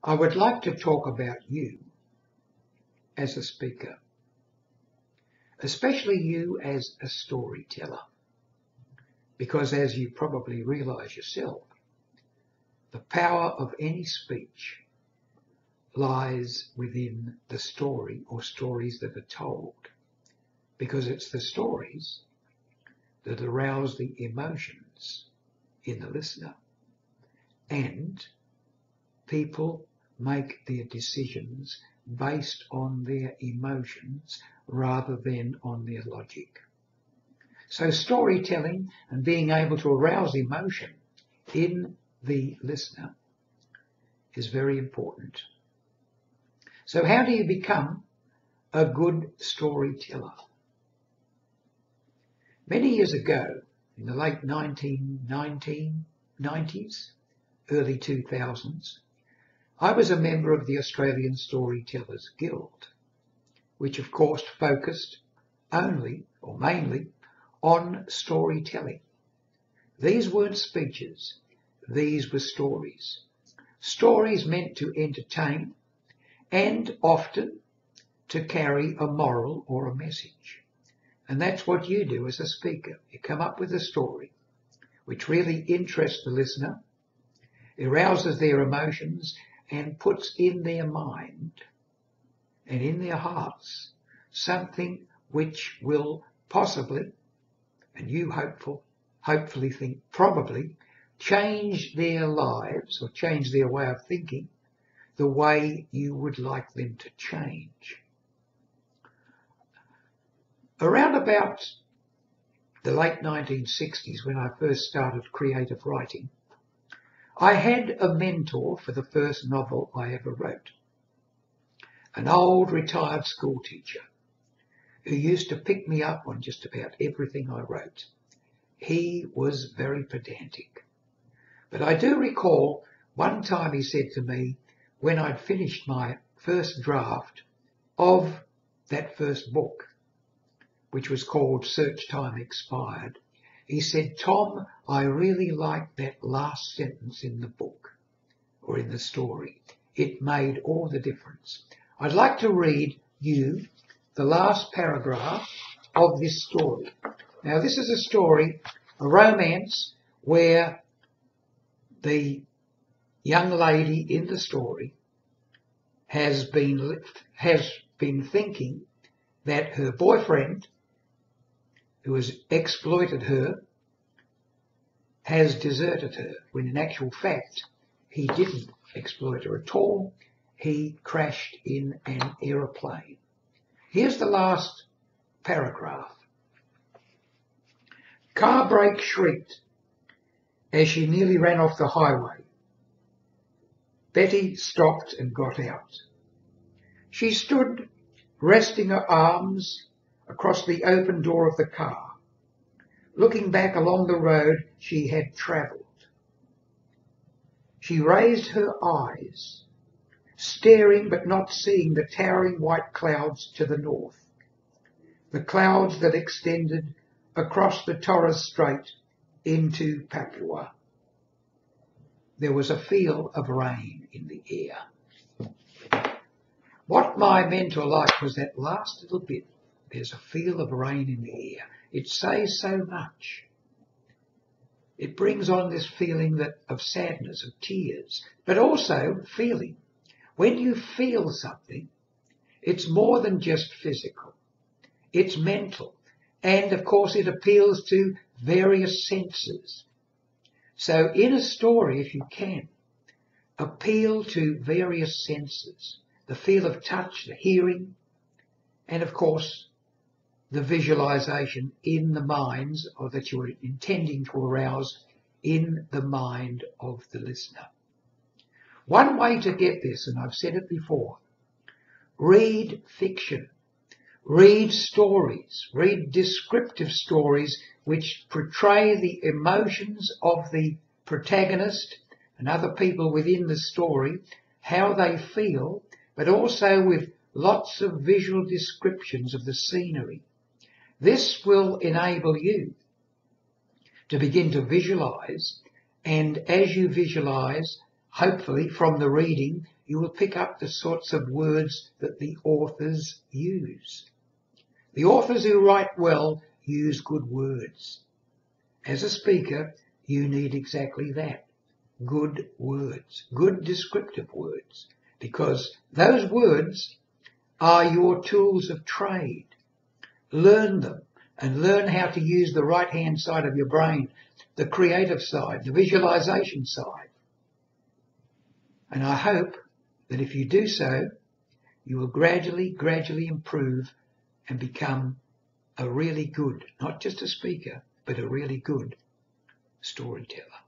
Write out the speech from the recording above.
I would like to talk about you as a speaker, especially you as a storyteller, because as you probably realise yourself, the power of any speech lies within the story or stories that are told, because it's the stories that arouse the emotions in the listener, and people make their decisions based on their emotions rather than on their logic. So storytelling and being able to arouse emotion in the listener is very important. So how do you become a good storyteller? Many years ago, in the late 1990s, early 2000s, I was a member of the Australian Storytellers Guild, which of course focused only or mainly on storytelling. These weren't speeches, these were stories. Stories meant to entertain and often to carry a moral or a message. And that's what you do as a speaker. You come up with a story which really interests the listener, arouses their emotions, and puts in their mind and in their hearts something which will possibly, and you hopefully think probably, change their lives or change their way of thinking the way you would like them to change. Around about the late 1960s, when I first started creative writing, I had a mentor for the first novel I ever wrote, an old retired school teacher who used to pick me up on just about everything I wrote. He was very pedantic. But I do recall one time he said to me, when I'd finished my first draft of that first book, which was called Search Time Expired, he said, "Tom, I really like that last sentence in the book or in the story. It made all the difference. I'd like to read you the last paragraph of this story." Now, this is a story, a romance, where the young lady in the story has been thinking that her boyfriend, who has exploited her, has deserted her, when in actual fact he didn't exploit her at all. He crashed in an aeroplane. Here's the last paragraph. Car brake shrieked as she nearly ran off the highway. Betty stopped and got out. She stood resting her arms across the open door of the car, looking back along the road she had travelled. She raised her eyes, staring but not seeing the towering white clouds to the north, the clouds that extended across the Torres Strait into Papua. There was a feel of rain in the air. What my mentor liked was that last little bit. There's a feel of rain in the air. It says so much. It brings on this feeling of sadness, of tears, but also feeling. When you feel something, it's more than just physical. It's mental. And of course it appeals to various senses. So in a story, if you can, appeal to various senses. The feel of touch, the hearing, and of course the visualization in the minds, or that you are intending to arouse in the mind of the listener. One way to get this, and I've said it before, read fiction, read stories, read descriptive stories which portray the emotions of the protagonist and other people within the story, how they feel, but also with lots of visual descriptions of the scenery. This will enable you to begin to visualize, and as you visualize, hopefully from the reading, you will pick up the sorts of words that the authors use. The authors who write well use good words. As a speaker, you need exactly that. Good words, good descriptive words, because those words are your tools of trade. Learn them and learn how to use the right-hand side of your brain, the creative side, the visualization side. And I hope that if you do so, you will gradually improve and become a really good, not just a speaker, but a really good storyteller.